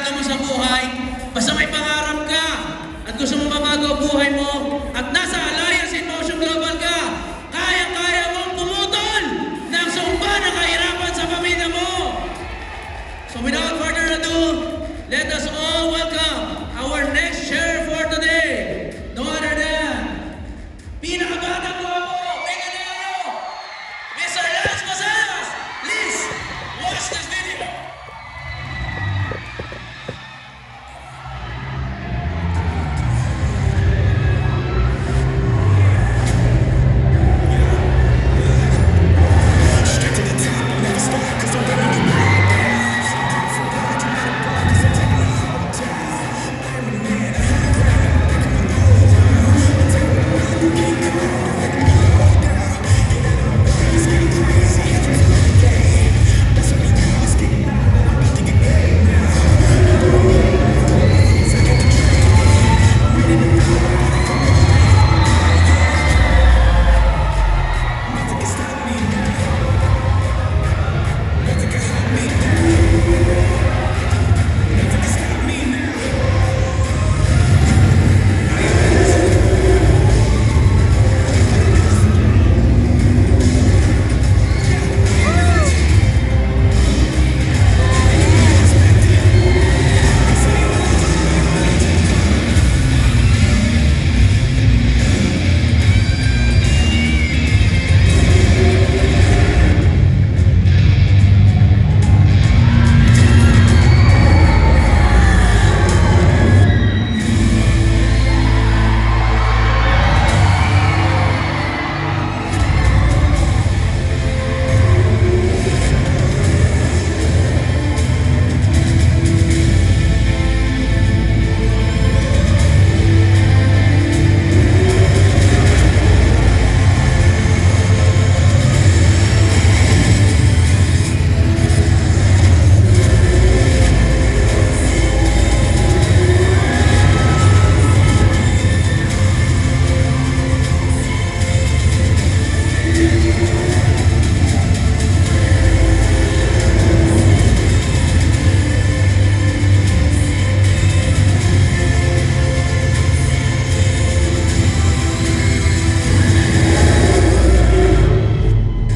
planado mo sa buhay, basta may pangarap ka at gusto mo mabago ang buhay mo at nasa Alliance in Motion Global ka, kaya-kaya mong pumutol ng sumpa na kahirapan sa pamilya mo. So without further ado, let us all welcome our next chair for today. No other than pinakabatang guwapo, Meganero, Mr. Lance Masalas. Please watch this video.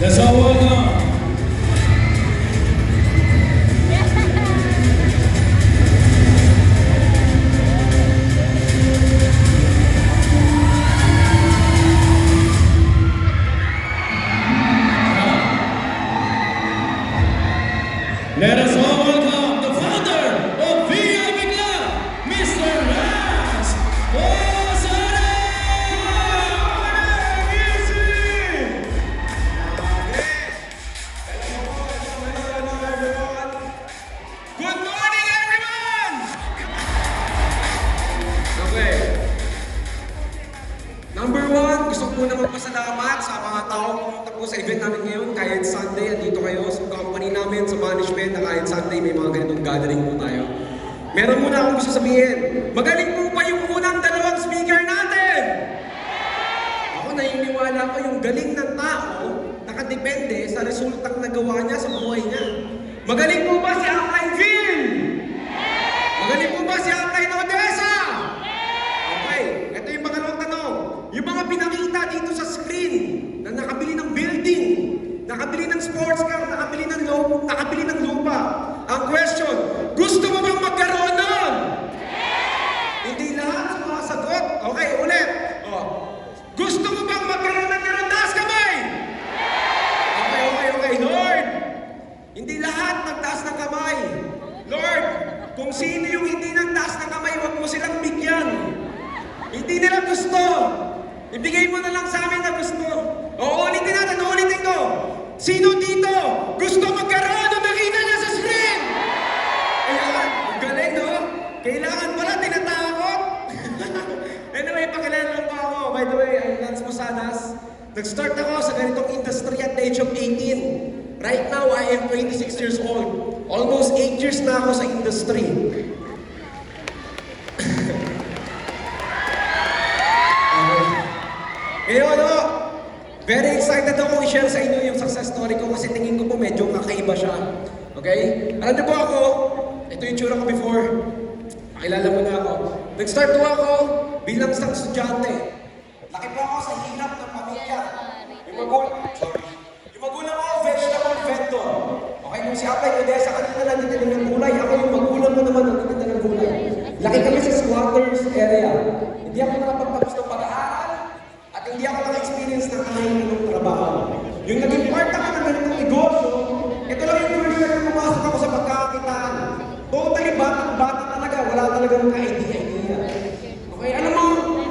Let's all welcome let us all welcome the founder of VIP Club, Mr. Lance Good morning, everyone! Okay. Number one, gusto ko muna magpasalamat sa mga taong pumunta po sa event namin ngayon. Kahit Sunday, andito kayo sa company namin, sa management, na kahit Sunday may mga ganitong gathering po tayo. Meron muna akong gusto sabihin. Magaling po pa yung unang dalawang speaker natin! Ako naniniwala ko yung galing ng tao nakadepende sa resultang nagawa niya sa buhay niya. Magaling po ba si Upline Phil? Magaling po ba si Upline Odessa? Okay, ito yung pangalawang tanong. Yung mga pinakita dito sa screen na nakabili ng building, nakabili ng sports car, nakabili ng lupa. Ang question, gusto mo bang magkaroon nun? Hindi lahat sumasagot. Okay, ulit. Gusto mo bang magkaroon ng meron taas kamay? Okay. Lord, hindi lahat nagtaas ng kamay. Lord, kung sino yung hindi nagtaas ng kamay, huwag mo silang bigyan. Hindi nila gusto. Ibigay mo na lang sa amin na gusto. Ulitin ko. Sino dito gusto magkaroon o makita niya sa screen? Ayan, galing, no? Kailangan pala tinatakot. Anyway, pakilala lang pa ako. By the way, I'm Lance Masalas. Nag-start ako sa ganitong industry at the age of 18. Right now, I am 26 years old. Almost 8 years na ako sa industry. Ngayon, very excited ako i-share sa inyo yung success story ko kasi tingin ko po medyo kakaiba siya. Okay? Alam niyo po ako, ito yung tsura ko before. Pakilala mo na ako. Nag-start po ako bilang isang estudyante. Laki po ako sa hirap ng pamilya. Yung magulang ko, vegetable vendor. Okay, kung si Apay Odessa kanina lang nagtitinda ng gulay, ako yung magulang mo naman nagtitinda ng gulay. Laki kami sa squatters area. Hindi ako nakapagtapos ng pag-aaral at hindi ako naka-experience ng kahit anong trabaho. Yung naging part ako ng ganitong negosyo, ito lang yung first time na pumasok ako sa pagkakakitaan. Totally bata talaga, wala talagang ka-idea. Okay, alam mo,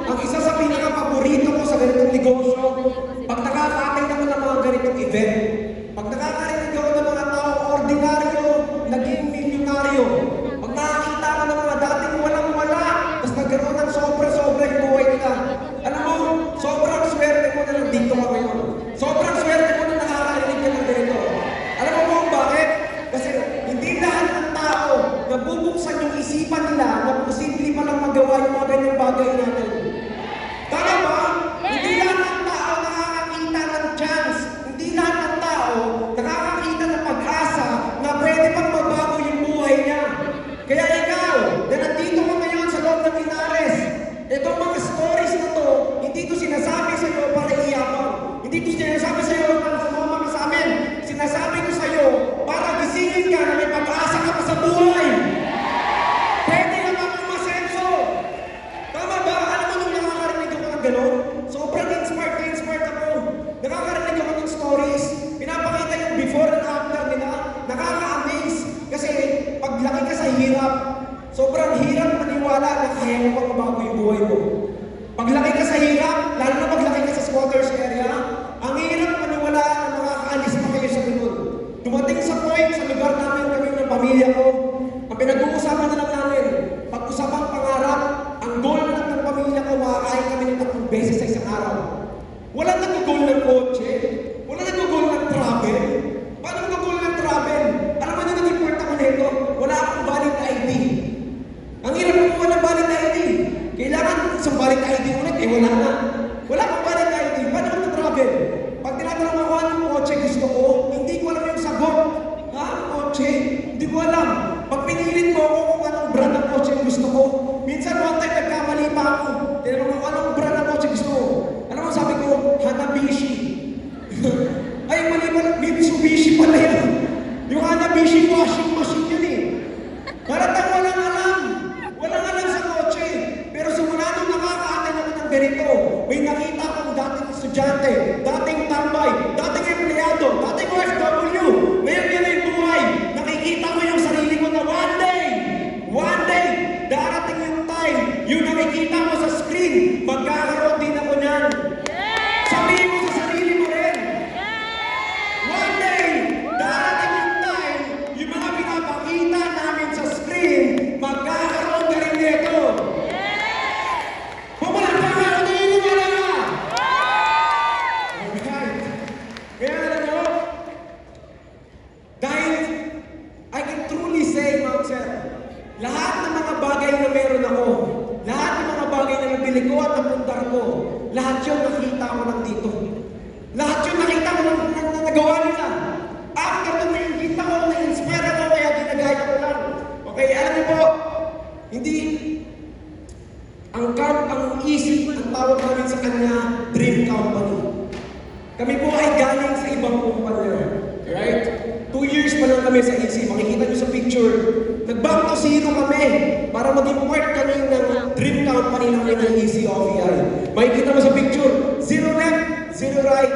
ang isa sa pinaka-paborito ko sa ganitong negosyo, pag nakaka-attend ako ng mga ganitong event, pag nakakarinig ako ng mga tao ordinaryo, naging milyonaryo, pag nakakita ako ng mga dating walang-wala, tapos nagkaroon ng sobra-sobra yung buhay nila. Alam mo, sobrang swerte mo na nandito ka ngayon. Sobrang swerte mo na nakakarinig ka ng ganito. Alam mo kung bakit? Kasi hindi lahat ng tao nabubuksan yung isipan nila na posible palang magawa yung mga ganyang bagay natin. Tama ba? Hindi lahat ng tao nakakakita ng chance. Hindi lahat ng tao nakakakita ng pag-asa na pwede pang magbago yung buhay niya. Kaya ikaw, na nandito ka ngayon sa loob ng Linares, itong mga stories na to, hindi to sinasabi sa iyo para iyabang. Hindi to sinasabi sa iyo para sumama ka sa amin. Sinasabi ko sa iyo para gisingin ka na may pag-asa ka pa sa buhay. Pwede ka pa umasenso. Tama ba? Alam mo nung nakakarinig ako ng gano'n? Sobrang inspired ako. Nakakarinig ako ng stories. Pinapakita yung before and after nila. Nakaka-amaze. Kasi paglaki ka sa hirap, sobrang hirap maniwala na kaya mo pang mabago yung buhay mo. Paglaki ka sa hirap, lalo na paglaki ka sa squatters area, ang hirap maniwala na makakaalis pa kayo sa ganun. Dumating sa point sa lugar namin kami ng pamilya ko, ang pinag-uusapan na lang namin, pag-usapang pangarap, ang goal na lang ng pamilya ko, makakain kami ng 3 beses sa isang araw. Wala nag-goal ng kotse, wala nag-goal ng travel. Paano nag-goal ng travel? Alam mo na nag-import ako nito, wala akong valid ID. Ang hirap mo walang valid ID. Kailangan isang valid ID ulit, wala na. Wala akong valid ID, paano mag-travel? Pag tinatanong ako anong kotse gusto ko, hindi ko alam yung sagot. Ha? Kotse? Hindi ko alam. Pag pinilit mo ako kung anong brand ng kotse gusto ko, minsan one time nagkamali pa ako. Tinanong ako anong brand ng kotse gusto ko. Alam mo sabi ko, Hanabishi. Ay, mali pala, Mitsubishi pala yan. Yung Hanabishi washing machine yun eh. Maratang walang alam. Walang alam sa kotse. Pero simula nung nakaka-attend ako ng ganito, may nakita akong dating estudyante, dating tambay, dating empleyado, dating OFW. Ngayon yun ay buhay. Nakikita mo yung sarili ko na one day, darating yung time, yung nakikita mo sa screen, magkakaroon din ako niyan. Sabihin mo sa sarili mo rin. One day, darating yung time, yung mga pinapakita namin sa screen, magkakaroon ka rin nito. Pumalakpak ka, hindi mo na! Alright. Kaya alam mo, dahil I can truly say, Ma'am Sir, lahat ng mga bagay na meron ako, lahat ng mga bagay na nabili ko at napundar ko, lahat yun nakita ko lang dito. Lahat yun nakita ko lang na nagawa nila. After nung nakikita ko, na-inspire ako, kaya ginagaya ko lang. Okay, alam niyo po, hindi, ang easy, ang tawag namin sa kanya, dream company. Kami po ay galing sa ibang kumpanya. Right? 2 years pa lang kami sa EC. Makikita nyo sa picture. Nag-back to zero kami para maging part kami ng dream company namin ng EC OVI. Makikita mo sa picture, 0 left, 0 right.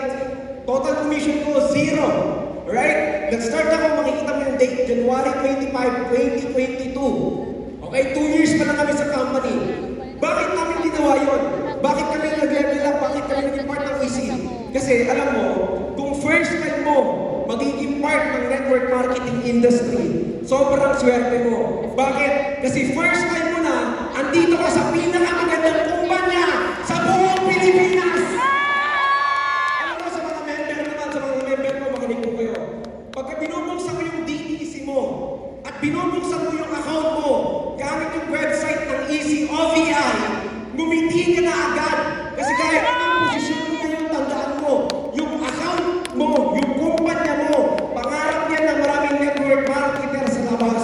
Total commission ko, 0. Right? Nag-start ako, makikita mo yung date, January 25, 2022. Okay, 2 years pa lang kami sa company. Bakit namin ginawa yun? Bakit kami nag-level up? Bakit kami naging part ng EC? Kasi alam mo, kung first time mo magiging part ng network marketing industry, sobrang swerte mo. Bakit? Kasi first time mo na, andito ka sa pinakamagandang kumpanya sa buong Pilipinas! Alam mo sa mga member naman, sa mga member mo, makinig po kayo. Pagka binubuksan mo yung DTC mo, at binubuksan mo yung account mo, gamit yung website ng EC OVI, ngumiti ka na agad. Kasi kahit anong posisyon mo ngayon, tandaan mo, yung account mo, yung kumpanya mo, pangarap yan ng maraming network marketer sa labas.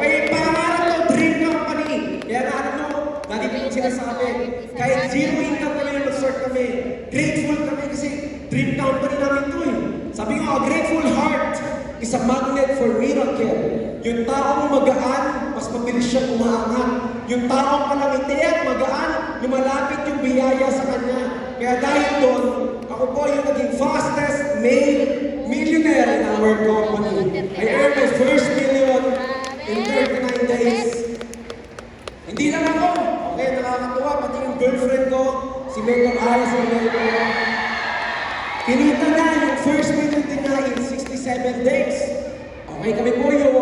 Okay, pangarap ko, dream company. Kaya nga ano, lagi ko sinasabi, kahit zero income kami na mag-start kami, grateful kami kasi dream company namin to eh. Sabi ko, a grateful heart is a magnet for miracle. Yung taong magaan, mas mabilis siya umaangat. Yung taong palangiti at magaan, lumalapit yung biyaya sa kanya. Kaya dahil doon, ako po yung naging fastest male millionaire in our company. I earned my first million in 39 days. Hindi lang ako. Okay, nakakatuwa. Pati yung girlfriend ko, si Megan Ayas na Megan. Kinita na yung first million din na in 67 days. Okay, kami po yung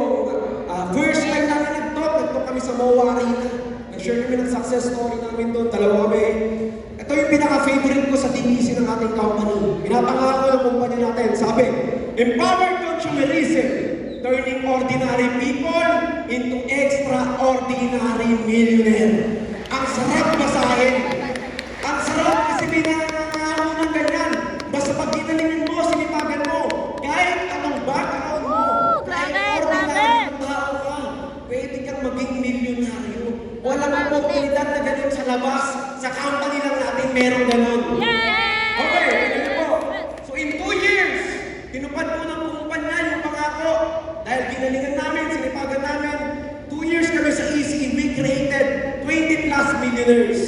first time namin nag-talk kami sa MOA Arena. Nag-share kami ng success story namin doon. Dalawa kami. Ito yung pinaka-favorite ko sa DEC ng ating company. Pinapangako ng kumpanya natin. Sabi, empowered consumerism, turning ordinary people into extraordinary millionaire. Ang sarap basahin. Ang sarap kasi pinangangako ng ganyan. Basta pag ginalingin mo, sinipagan mo, kahit anong background mo, kahit ordinary ng tao ka, pwede kang maging milyonaryo. Walang oportunidad na ganun sa labas. Sa company lang natin meron ganun. Okay, ganun po. So in 2 years, tinupad po ng kumpanya yung pangako. Dahil ginalingan namin, sinipagan namin, 2 years kami sa EC, we created 20 plus millionaires.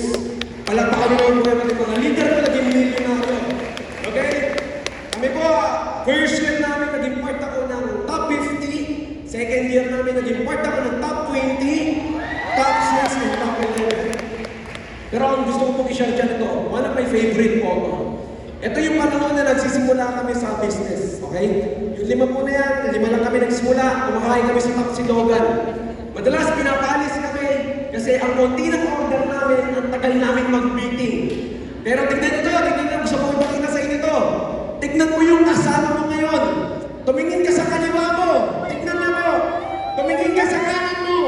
Palagpakan nyo naman yung mga leader ko naging milyonaryo. Okay? Kami po, first year namin naging part ako ng top 50. Second year namin naging part ako ng top 20. Top 6 and top 11. Pero ang gusto ko pong i-share dyan ito, one of my favorite po ako. Ito yung panahon na nagsisimula kami sa business. Okay? Yung 5 po na yan, 5 lang kami nagsimula, kumakain kami sa Tapsilogan. Madalas pinapalis kami kasi ang konti ng order namin, ang tagal namin mag-meeting. Pero tignan ito, tignan nyo, gusto ko ipakita sa inyo ito. Tignan mo yung kasama mo ngayon. Tumingin ka sa kaliwa mo. Tignan mo mo. Tumingin ka sa kanan mo.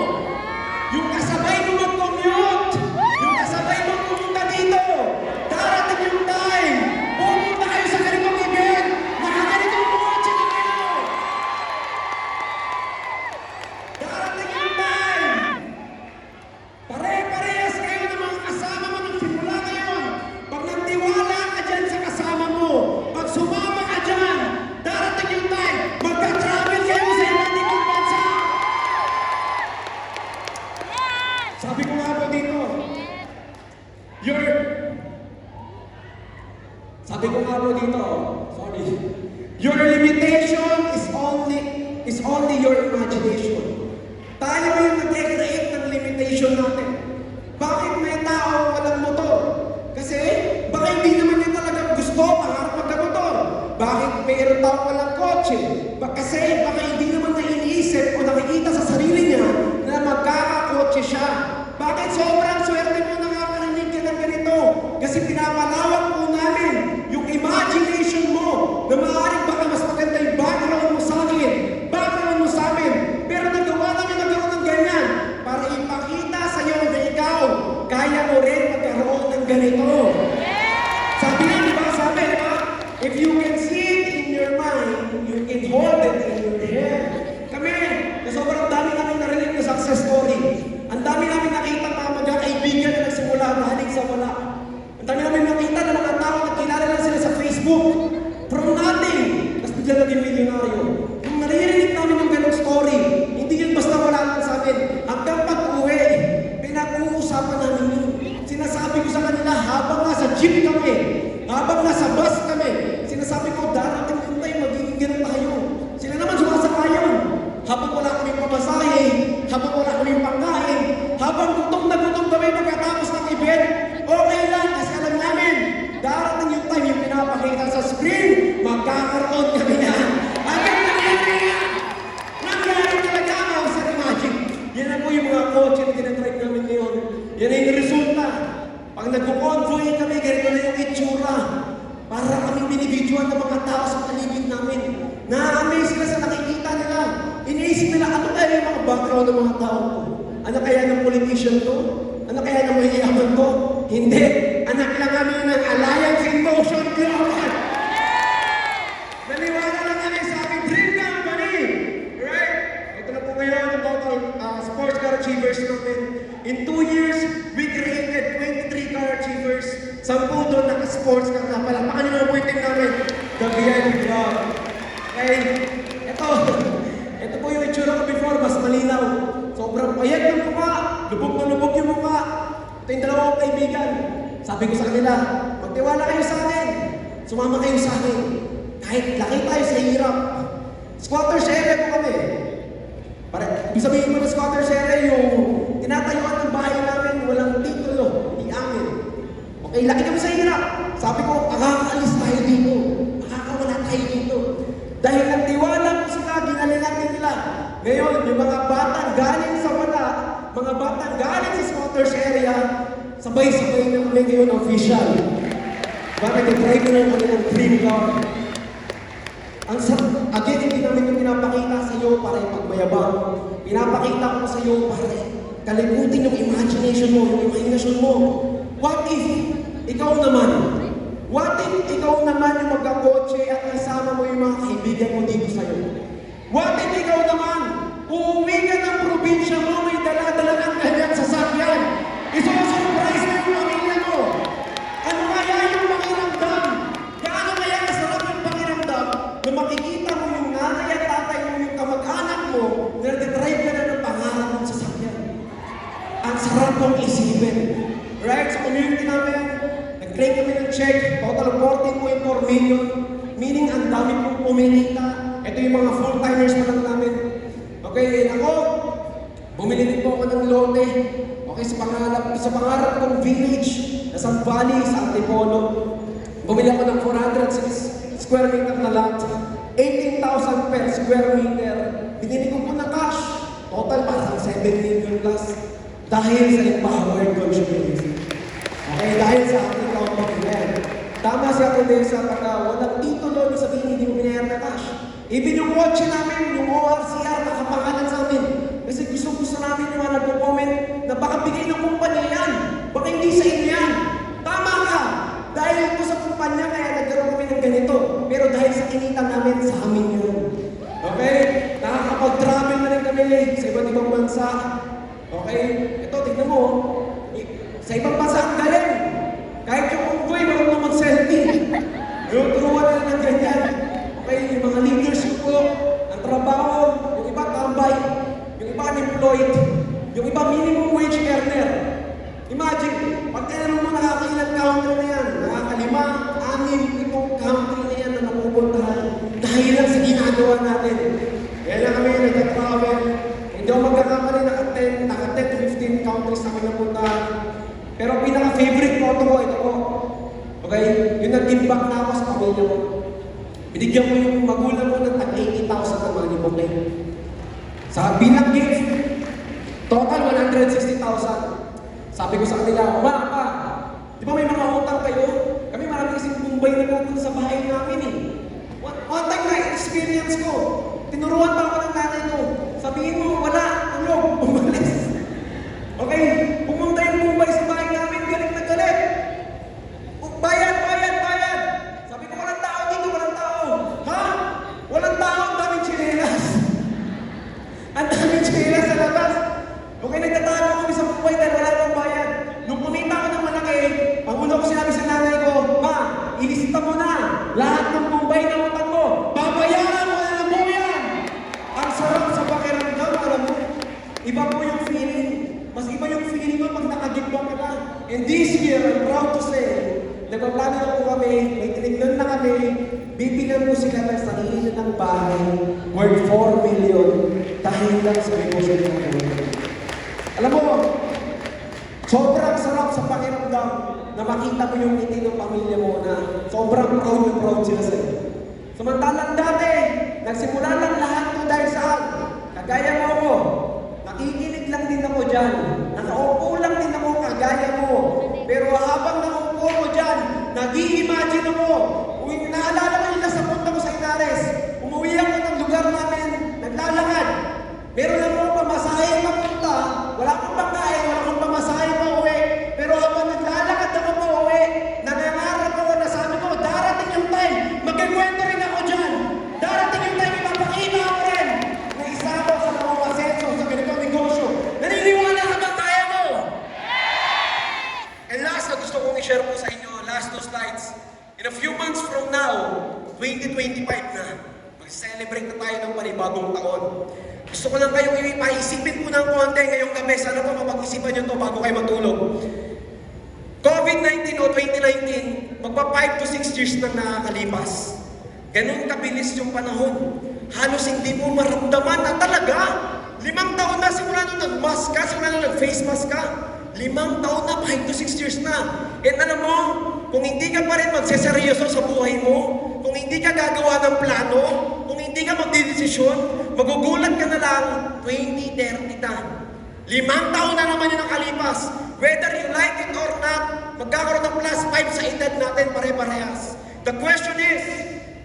Yung kasabay mo mag-commute. Yung kasabay mo pumunta dito. Darating yung time. Pumunta kayo sa ganitong event. Nakaganitong kotse na kayo. Darating yung time. Pare-parehas kayo ng mga kasama mo nang simula ngayon. Pag nagtiwala ka dyan sa kasama mo, pag sumama ka dyan, darating yung time, magka-travel kayo sa iba't ibang bansa. Sabi ko nga po dito, your limitation is only your imagination. Tayo yung nag-create ng limitation natin. Bakit may tao walang motor? Kasi baka hindi naman niya talaga gusto pangarap magka-motor. Bakit mayroon tao walang kotse? Kasi baka hindi naman na iniisip o nakikita sa sarili niya na magkakakotse siya. Bakit sobrang swerte mo nakakarinig ka ng ganito? Kasi pinapalawak po namin yung imagination mo na maaaring baka mas maganda yung background mo sa akin, background mo sa amin. Pero nagawa namin nagkaroon ng ganyan para ipakita sa iyo na ikaw, kaya mo rin magkaroon ng ganito. Sabi nga, di ba? Sabi, di ba? If you can see it in your mind, you can hold it in your hand. Kami, na sobrang dami namin narinig na success story. Ang dami namin nakita mga magkakaibigan na nagsimula galing sa wala. Ang dami namin nakita na mga tao na kilala lang sila sa Facebook. From nothing, tapos bigla naging milyonaryo. Nung naririnig namin yung ganong story, hindi yun basta wala lang sa atin. Hanggang pag-uwi, pinag-uusapan namin yun. Sinasabi ko sa kanila, habang nasa jeep kami, habang nasa bus kami, sinasabi ko, darating yung tayo, magiging ganun tayo. Sila naman sumasakayon. Habang wala kaming pamasahe, habang wala kaming pangkain, habang gutom na gutom kami pagkatapos ng event, okay lang kasi alam namin, darating yung time yung pinapakita sa screen, magkakaroon kami yan. Hanggang nangyari yan! Nangyari talaga ang sa magic. Yan na po yung mga kotse na tinatry namin ngayon. Yan ay yung resulta. Pag nagko-convoy kami, ganito na yung itsura. Para kaming binibidyoan ng mga tao sa paligid namin. Na-amaze sila sa nakikita nila. Iniisip nila, ano kaya yung mga background ng mga tao ko? Ano kaya ng politician to? Ano kaya ng mahiyaman to? Hindi. Anak lang kami ng Alliance in Motion Global. Naniwala lang kami sa aking dream company. Right? Ito na po ngayon ang total achievers namin. In 2 years, we created 23 car achievers. 10 doon naka-sports car na. Palakpakan niyo ang pointing namin. The VIP Club. Okay? Ito po yung itsura ko before, mas malinaw. Sobrang payat ng mukha. Lubog na lubog yung mukha. Ito yung dalawang kaibigan. Sabi ko sa kanila, magtiwala kayo sa akin. Sumama kayo sa akin. Kahit laki tayo sa hirap. Squatters area po kami. Ibig sabihin ko na squatters area yung tinatayuan ng bahay namin, walang titulo, di amin. Okay, laki kami sa hirap. Sabi ko, makakaalis tayo dito. Makakawala tayo dito. Dahil ang tiwala ko sila, ginalilatin nila. Ngayon, yung mga batang galing sa wala, mga batang galing sa squatters area, sabay-sabay na kami ngayon official. Bakit nag-try ko ng kanilang dream car? Ang sarap, again, hindi namin yung pinapakita sa iyo para ipagmayabang. Pinapakita ko sa iyo para kalimutin yung imagination mo, yung imagination mo. What if ikaw naman? What if ikaw naman yung magkakotse at kasama mo yung mga kaibigan mo dito sa iyo? What if ikaw naman, uuwi ka ng probinsya mo, may dala-dala ng kanyang sasakyan? Isusurprise mo yung pamilya mo. Ano kaya yung pakiramdam? Gaano kaya kasarap yung pakiramdam na makikita mo yung nanay at tatay mo, yung kamag-anak mo, na nag-drive ka na ng pangarap ng sasakyan? Ang sarap kong isipin. Right? Sa community namin, nag-claim kami ng check, total 14.4 million, meaning ang dami kong kumilita. Ito yung mga full-timers pa lang namin. Okay, ako, bumili din po ako ng lote. Okay, sa pangarap kong village, na San Valley, sa Antipolo. Bumili ako ng 406 square meter na lot. 18,000 per square meter. Binili ko po na cash. Total parang 7 million plus. Dahil sa empowered consumers. Okay, dahil sa ating company yan. Tama si Ate Desa pagka walang titulo, ibig sabihin hindi mo binayar na cash. Even yung kotse namin, yung ORCR, nakapangalan sa amin. Kasi gusto namin yung mga nagpo-comment na baka bigay ng kumpanya yan. Baka hindi sa inyo yan. Tama ka! Dahil ito sa kumpanya, kaya nagkaroon kami ng ganito. Pero dahil sa kinita namin, sa amin yun. Okay? Nakakapag-travel na rin kami sa iba't ibang bansa. Okay? Ito, tignan mo. Sa ibang bansa ang galing. Kahit yung unggoy, marunong mag-selfie. Yung turuan na ng ganyan. Okay, yung mga leadership ko, ang trabaho, yung iba tambay, yung iba unemployed, yung iba minimum wage earner. Imagine, pag tinanong mo nakakailan country na yan, nakakalima, 6, 7 country na yan na napupuntahan dahil lang sa ginagawa natin. Kaya na kami nag-travel, hindi ako magkakamali, naka-10 to 15 countries na kami napuntahan. Pero pinaka-favorite photo ko, ito po. Okay, yung nag-give back na ako sa pamilya ko. Binigyan mo yung magulang mo ng tag-80,000 na money bouquet. Sa bilang gift, total 160,000. Sabi ko sa kanila, Pa, di ba may mga utang kayo? Kami marami kasing Mumbai na pupunta sa bahay namin eh. One time na experience ko, tinuruan pa ako ng nanay ko. Sabihin mo, wala, tulog, umalis. Okay, pumunta yung Mumbai sa bahay namin, galit na galit. Bayad! Sabi ko, walang tao dito, walang tao. Ha? Walang tao, ang daming tsinelas. Ang daming tsinelas sa labas. Okay, nagtatago kami sa Mumbai dahil wala pang bayad. Nung kumita ko ng malaki, ang una ko sinabi sa nanay ko, Ma, ilisita mo na. Lahat ng Mumbai na utang mo, babayaran mo na ng buyan. Ang sarap sa pakiramdam, alam mo. Iba po yung feeling. Mas iba yung feeling mo pag nakagibang ka na. And this year, I'm proud to say, nagpaplano na po kami, may tinignan na kami, bibilan mo sila ng sarili ng bahay worth 4 million dahil lang sa negosyo nila. Alam mo, sobrang sarap sa pakiramdam na makita mo yung ngiti ng pamilya mo na sobrang proud sila sa iyo. Samantalang dati, nagsimula lang lahat to dahil saan? Kagaya mo ako, nakikinig lang din ako dyan. Nakaupo lang din ako kagaya mo. Pero habang nakaupo ako dyan, nag-i-imagine ako. Naalala ko yung nasa punta ko sa Inares. Umuwi ako ng lugar namin, naglalakad. Meron lang ako pamasahe papunta. Wala akong pagkain, wala akong pamasahe pa uwi. Pero habang naglalakad ako pa uwi, nangangarap ako na sabi ko, darating yung time, magkikwento rin ako dyan. Darating yung time, ipapakita ako rin na isa ako sa mga masenso sa ganitong negosyo. Naniniwala 2025 na. Mag-celebrate na tayo ng panibagong taon. Gusto ko lang kayong ipaisipin ko ng konti ngayong gabi. Sana po mapag-isipan nyo to bago kayo matulog. COVID-19 o 2019, magpa 5 to 6 years na nakakalipas. Ganun kabilis yung panahon. Halos hindi mo maramdaman na talaga. 5 taon na simula nung nag-mask ka, simula nung nag-face mask ka. 5 taon na, 5 to 6 years na. And alam mo, kung hindi ka pa rin magseseryoso sa buhay mo, kung hindi ka gagawa ng plano, kung hindi ka magdidesisyon, magugulat ka na lang, 2030 na. 5 taon na naman yung nakalipas. Whether you like it or not, magkakaroon ng plus 5 sa edad natin pare-parehas. The question is,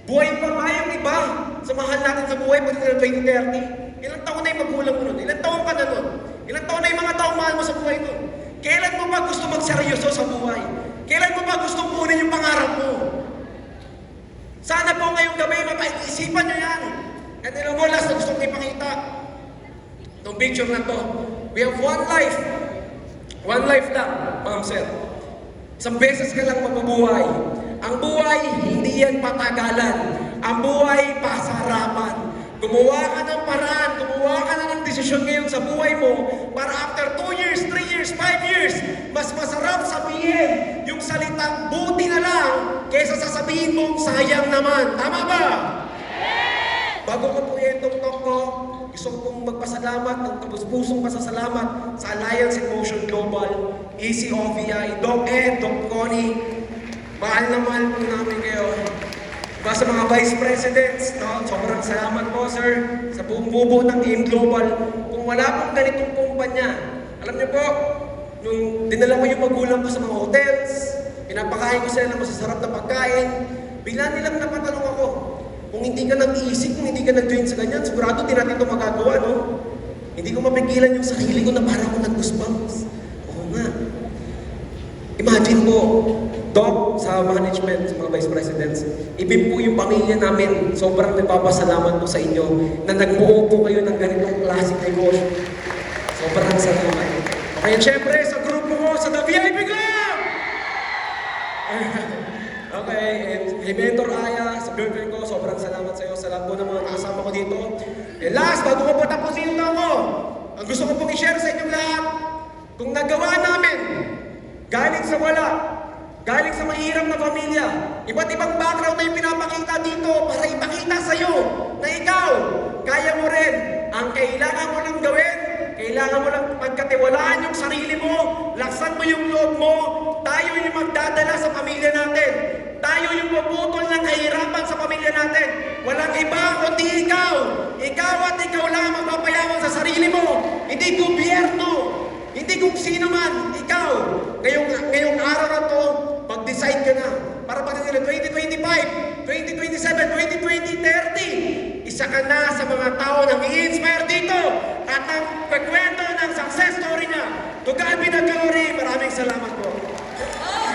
buhay pa ba yung iba sa mahal natin sa buhay pagdating ng 2030? Ilang taon na yung magulang mo nun? Ilang taon ka na nun? Ilang taon na yung mga taong mahal mo sa buhay nun? Kailan mo ba gusto magseryoso sa buhay? Kailan mo ba gusto kunin yung pangarap mo? Sana po ngayong gabi mapag-isipan nyo yan. At alam mo, last na gusto kong ipakita. Itong picture na to. We have one life. One life lang, ma'am sir. Isang beses ka lang mabubuhay. Ang buhay, hindi yan patagalan. Ang buhay, pasarapan. Gumawa ka ng paraan, gumawa ka na ng desisyon ngayon sa buhay mo para after 2 years, 3 years, 5 years, mas masarap sabihin yung salitang buti na lang kaysa sasabihin mong sayang naman. Tama ba? Bago ko po itong talk ko, gusto ko pong magpasalamat ng tapos-pusong pasasalamat sa Alliance in Motion Global, ECOVI, Doc Ed, Doc Connie. Mahal na mahal po namin kayo. Diba sa mga Vice Presidents, no? Sobrang salamat po sir sa buong bubo ng AIM Global. Kung wala pong ganitong kumpanya, alam niyo po, nung dinala ko yung magulang ko sa mga hotels, pinapakain ko sila ng masasarap na pagkain, bigla nilang napatanong ako, kung hindi ka nag-iisip, kung hindi ka nag-join sa ganyan, sigurado din natin ito magagawa, no? Hindi ko mapigilan yung sarili ko na parang ako nag-goosebumps. Oo nga. Imagine po, Doc, sa management, sa mga vice presidents, ibig po yung pamilya namin, sobrang nagpapasalamat po sa inyo na nagbuo po kayo ng ganitong klaseng negosyo. Sobrang salamat. Okay, syempre, sa grupo ko, sa The VIP Club! Okay, and kay Mentor Aya, sa girlfriend ko, sobrang salamat sa iyo sa lahat po ng mga nakasama ko dito. And last, bago ko po tapusin ito ako, ang gusto ko pong i-share sa inyong lahat, kung nagawa namin, galing sa wala, galing sa mahirap na pamilya, iba't ibang background na yung pinapakita dito para ipakita sa iyo na ikaw, kaya mo rin. Ang kailangan mo lang gawin, kailangan mo lang magkatiwalaan yung sarili mo, laksan mo yung loob mo, tayo yung magdadala sa pamilya natin. Tayo yung maputol ng kahirapan sa pamilya natin. Walang iba kundi ikaw. Ikaw at ikaw lang ang magpapayaman sa sarili mo. Hindi gobyerno. Hindi kung sino man. Ikaw. Ngayong araw na to, mag-decide ka na. Para pagdating na 2025, 2027, 2020, 30. Isa ka na sa mga tao na i-inspire dito. At ang pagkwento ng success story niya. To God be the glory. Maraming salamat po.